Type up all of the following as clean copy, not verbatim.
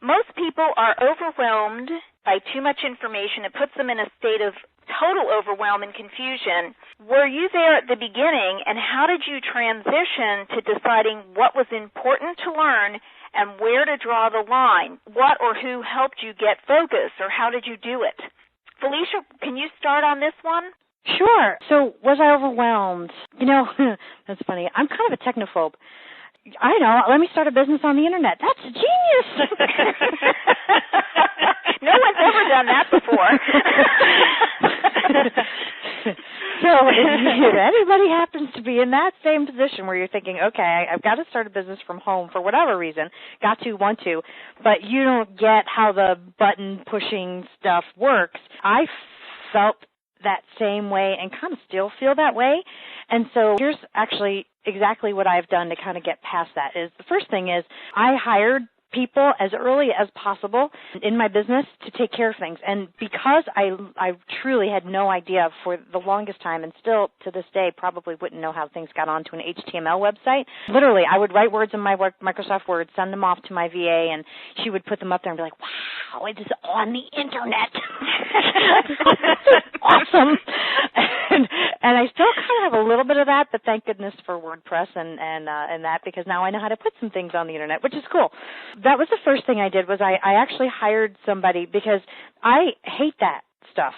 Most people are overwhelmed by too much information. It puts them in a state of total overwhelm and confusion. Were you there at the beginning, and how did you transition to deciding what was important to learn and where to draw the line? What or who helped you get focused, or how did you do it? Felicia, can you start on this one? Sure. So was I overwhelmed? That's funny. I'm kind of a technophobe. I know. Let me start a business on the Internet. That's genius. No one's ever done that before. So if anybody happens to be in that same position where you're thinking, okay, I've got to start a business from home for whatever reason, want to, but you don't get how the button pushing stuff works, I felt that same way and kind of still feel that way. And so here's actually exactly what I've done to kind of get past that. Is the first thing is I hired people as early as possible in my business to take care of things. And because I truly had no idea for the longest time, and still to this day probably wouldn't know how things got onto an HTML website, literally I would write words in my Microsoft Word, send them off to my VA, and she would put them up there and be like, wow, it is on the Internet. Awesome. And I still kind of have a little bit of that, but thank goodness for WordPress and that, because now I know how to put some things on the Internet, which is cool. That was the first thing I did, was I actually hired somebody, because I hate that stuff,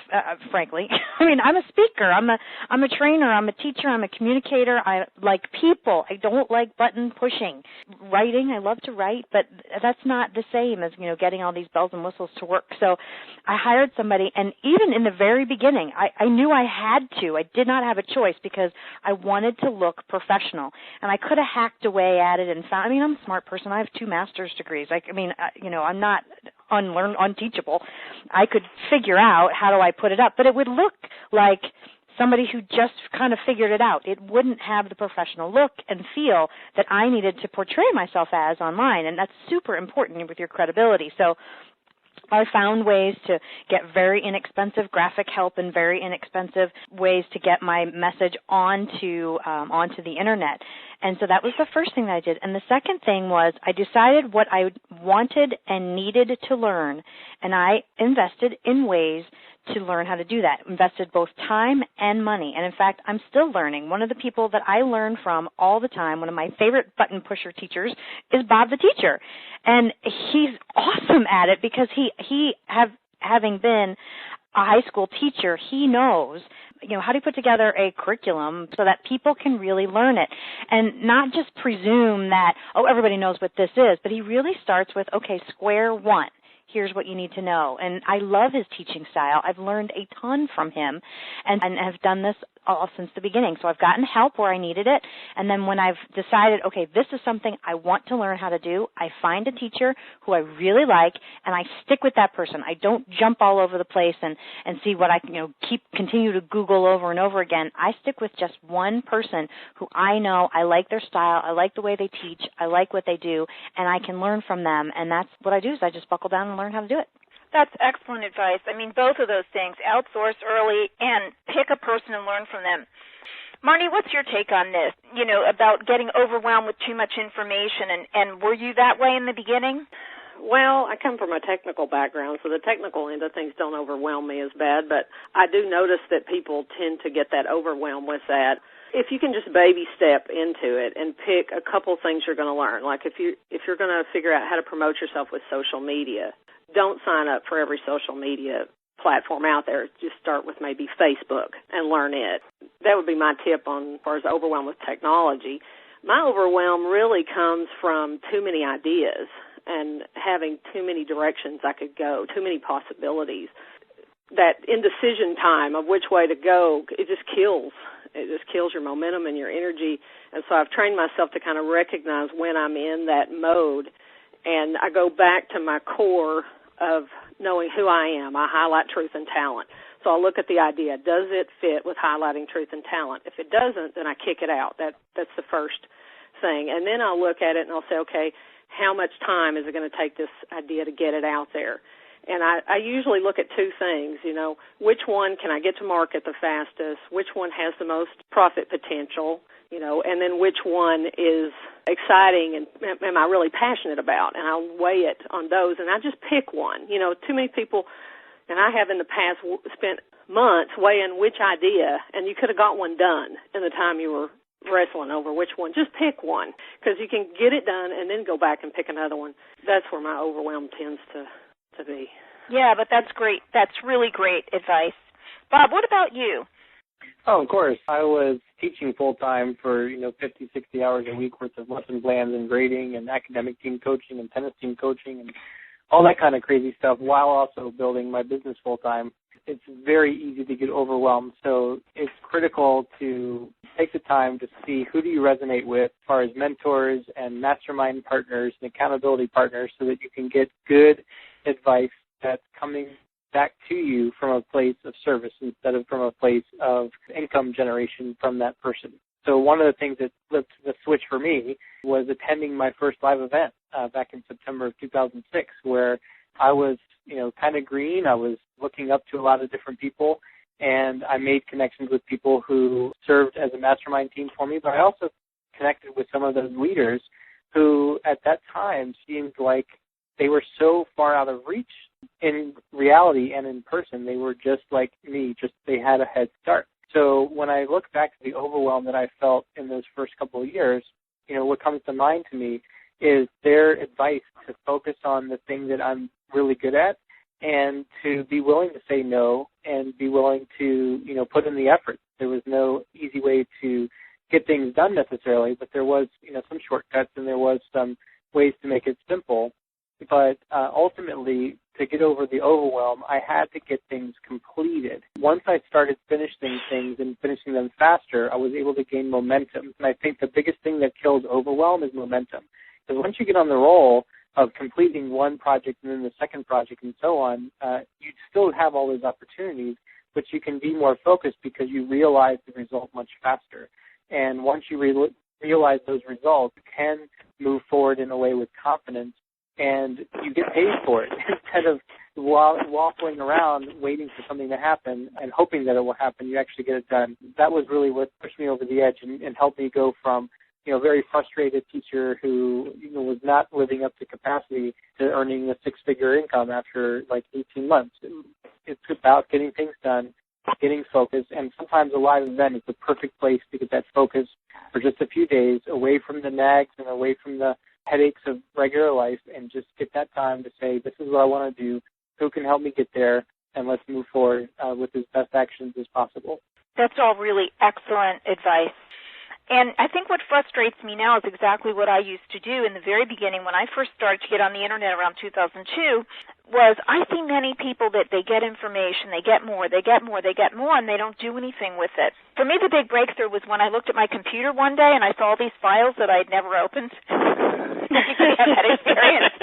frankly. I mean, I'm a speaker, I'm a trainer, I'm a teacher, I'm a communicator. I like people. I don't like button pushing. Writing, I love to write, but that's not the same as, getting all these bells and whistles to work. So I hired somebody, and even in the very beginning, I knew I had to. I did not have a choice, because I wanted to look professional, and I could have hacked away at it and found, I'm a smart person. I have 2 master's degrees. I'm not unteachable. I could figure out how do I put it up, but it would look like somebody who just kind of figured it out. It wouldn't have the professional look and feel that I needed to portray myself as online, and that's super important with your credibility. So I found ways to get very inexpensive graphic help and very inexpensive ways to get my message onto the Internet. And so that was the first thing that I did. And the second thing was I decided what I wanted and needed to learn, and I invested in ways to learn how to do that, invested both time and money. And in fact, I'm still learning. One of the people that I learn from all the time, one of my favorite button pusher teachers, is Bob the Teacher. And he's awesome at it, because having been a high school teacher, he knows, how to put together a curriculum so that people can really learn it, and not just presume that, everybody knows what this is, but he really starts with, okay, square one. Here's what you need to know. And I love his teaching style. I've learned a ton from him, and have done this all since the beginning. So I've gotten help where I needed it, and then when I've decided, okay, this is something I want to learn how to do, I find a teacher who I really like, and I stick with that person. I don't jump all over the place and see what I can, continue to Google over and over again. I stick with just one person who I know, I like their style, I like the way they teach, I like what they do, and I can learn from them. And that's what I do, is I just buckle down and learn how to do it. That's excellent advice. Both of those things, outsource early and pick a person and learn from them. Marnie, what's your take on this, about getting overwhelmed with too much information, and were you that way in the beginning? Well, I come from a technical background, so the technical end of things don't overwhelm me as bad, but I do notice that people tend to get that overwhelm with that. If you can just baby step into it and pick a couple things you're going to learn, like if you're going to figure out how to promote yourself with social media, don't sign up for every social media platform out there. Just start with maybe Facebook and learn it. That would be my tip on as far as overwhelm with technology. My overwhelm really comes from too many ideas and having too many directions I could go, too many possibilities. That indecision time of which way to go, it just kills your momentum and your energy. And so I've trained myself to kind of recognize when I'm in that mode, and I go back to my core of knowing who I am. I highlight truth and talent. So I look at the idea. Does it fit with highlighting truth and talent? If it doesn't, then I kick it out. That's the first thing. And then I'll look at it and I'll say, okay, how much time is it going to take this idea to get it out there? And I usually look at 2 things, which one can I get to market the fastest, which one has the most profit potential, and then which one is exciting and am I really passionate about, and I'll weigh it on those, and I just pick one. Too many people, and I have in the past spent months weighing which idea, and you could have got one done in the time you were wrestling over which one. Just pick one, because you can get it done and then go back and pick another one. That's where my overwhelm tends to be. Yeah, but that's great. That's really great advice. Bob, what about you? Oh, of course. I was teaching full-time for, 50, 60 hours a week worth of lesson plans and grading and academic team coaching and tennis team coaching and all that kind of crazy stuff while also building my business full-time. It's very easy to get overwhelmed, so it's critical to take the time to see who do you resonate with as far as mentors and mastermind partners and accountability partners so that you can get good advice that's coming back to you from a place of service instead of from a place of income generation from that person. So one of the things that flipped the switch for me was attending my first live event back in September of 2006, where I was, kind of green. I was looking up to a lot of different people, and I made connections with people who served as a mastermind team for me, but I also connected with some of those leaders who at that time seemed like they were so far out of reach in reality and in person. They were just like me, just they had a head start. So when I look back to the overwhelm that I felt in those first couple of years, what comes to mind to me is their advice to focus on the thing that I'm really good at and to be willing to say no and be willing to, put in the effort. There was no easy way to get things done necessarily, but there was, some shortcuts and there was some ways to make it simple. But ultimately, to get over the overwhelm, I had to get things completed. Once I started finishing things and finishing them faster, I was able to gain momentum. And I think the biggest thing that kills overwhelm is momentum. Because once you get on the roll of completing one project and then the second project and so on, you still have all those opportunities, but you can be more focused because you realize the result much faster. And once you realize those results, you can move forward in a way with confidence, and you get paid for it instead of waffling around waiting for something to happen and hoping that it will happen. You actually get it done. That was really what pushed me over the edge and helped me go from very frustrated teacher who was not living up to capacity to earning a six-figure income after like 18 months. It's about getting things done, getting focused, and sometimes a live event is the perfect place to get that focus for just a few days away from the nags and away from the headaches of regular life, and just get that time to say, this is what I want to do, who can help me get there, and let's move forward with as best actions as possible. That's all really excellent advice. And I think what frustrates me now is exactly what I used to do in the very beginning when I first started to get on the Internet around 2002, was I see many people that they get information, they get more, and they don't do anything with it. For me, the big breakthrough was when I looked at my computer one day and I saw these files that I'd never opened. You have that experience.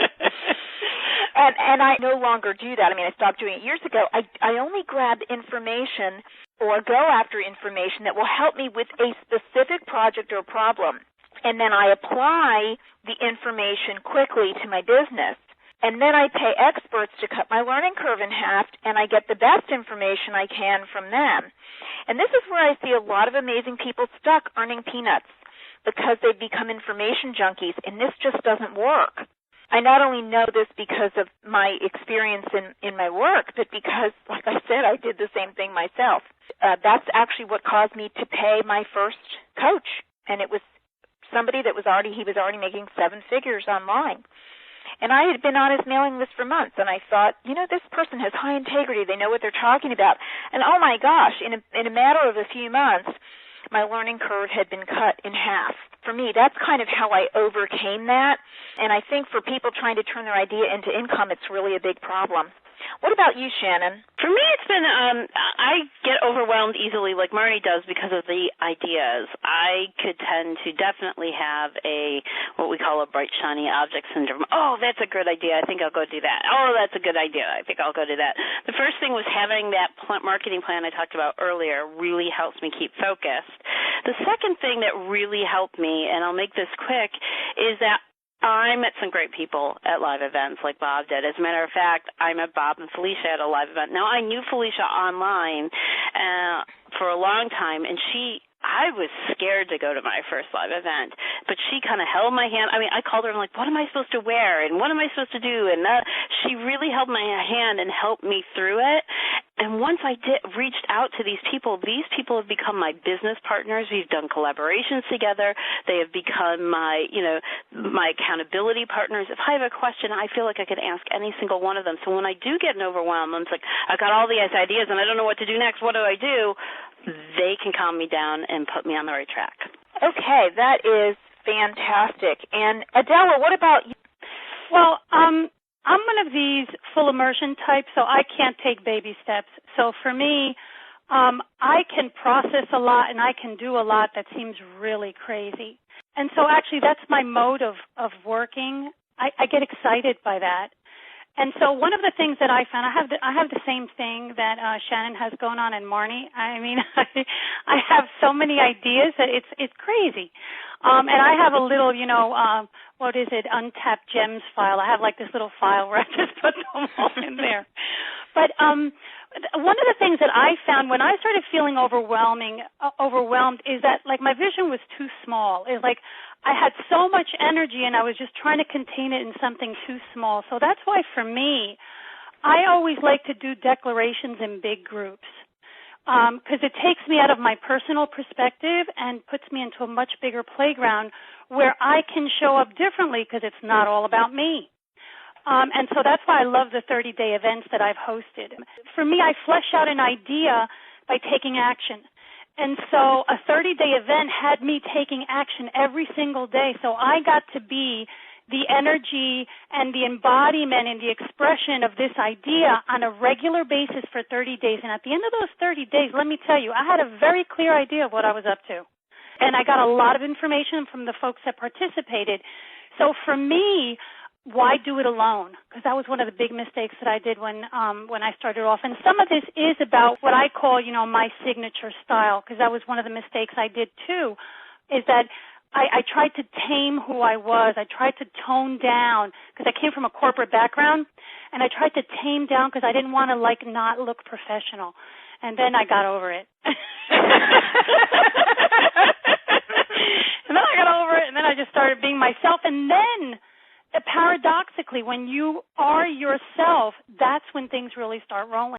And I no longer do that. I mean, I stopped doing it years ago. I only grab information or go after information that will help me with a specific project or problem. And then I apply the information quickly to my business. And then I pay experts to cut my learning curve in half, and I get the best information I can from them. And this is where I see a lot of amazing people stuck earning peanuts because they've become information junkies, and this just doesn't work. I not only know this because of my experience in my work, but because, like I said, I did the same thing myself. That's actually what caused me to pay my first coach, and it was somebody that was already making 7 figures online. And I had been on his mailing list for months, and I thought, this person has high integrity. They know what they're talking about. And oh my gosh, in a matter of a few months, my learning curve had been cut in half. For me, that's kind of how I overcame that. And I think for people trying to turn their idea into income, it's really a big problem. What about you, Shannon? For me, it's been, I get overwhelmed easily like Marnie does because of the ideas. I could tend to definitely have what we call a bright, shiny object syndrome. Oh, that's a good idea. I think I'll go do that. Oh, that's a good idea. I think I'll go do that. The first thing was having that marketing plan I talked about earlier really helps me keep focused. The second thing that really helped me, and I'll make this quick, is that I met some great people at live events like Bob did. As a matter of fact, I met Bob and Felicia at a live event. Now, I knew Felicia online for a long time, and I was scared to go to my first live event, but she kind of held my hand. I mean, I called her and I'm like, what am I supposed to wear and what am I supposed to do? And she really held my hand and helped me through it. And once I reached out to these people have become my business partners. We've done collaborations together. They have become my accountability partners. If I have a question, I feel like I could ask any single one of them. So when I do get an overwhelm, I'm like, I've got all these ideas and I don't know what to do next. What do I do? They can calm me down and put me on the right track. Okay, that is fantastic. And Adela, what about you? Well, I'm one of these full immersion types, so I can't take baby steps. So for me, I can process a lot and I can do a lot that seems really crazy. And so actually that's my mode of working. I get excited by that. And so one of the things that I found, I have the same thing that Shannon has going on and Marnie. I mean, I have so many ideas that it's crazy. And I have a little, what is it, untapped gems file. I have like this little file where I just put them all in there. But one of the things that I found when I started feeling overwhelmed is that like my vision was too small. It's like I had so much energy and I was just trying to contain it in something too small. So that's why for me, I always like to do declarations in big groups because it takes me out of my personal perspective and puts me into a much bigger playground where I can show up differently because it's not all about me. And so that's why I love the 30-day events that I've hosted. For me, I flesh out an idea by taking action. And so a 30-day event had me taking action every single day. So I got to be the energy and the embodiment and the expression of this idea on a regular basis for 30 days. And at the end of those 30 days, let me tell you, I had a very clear idea of what I was up to. And I got a lot of information from the folks that participated. So for me, why do it alone? Because that was one of the big mistakes that I did when I started off. And some of this is about what I call, my signature style, because that was one of the mistakes I did too, is that I tried to tame who I was. I tried to tone down because I came from a corporate background, and I tried to tame down because I didn't want to, not look professional. And then I got over it. And then I got over it, and then I just started being myself. And then paradoxically, when you are yourself, that's when things really start rolling.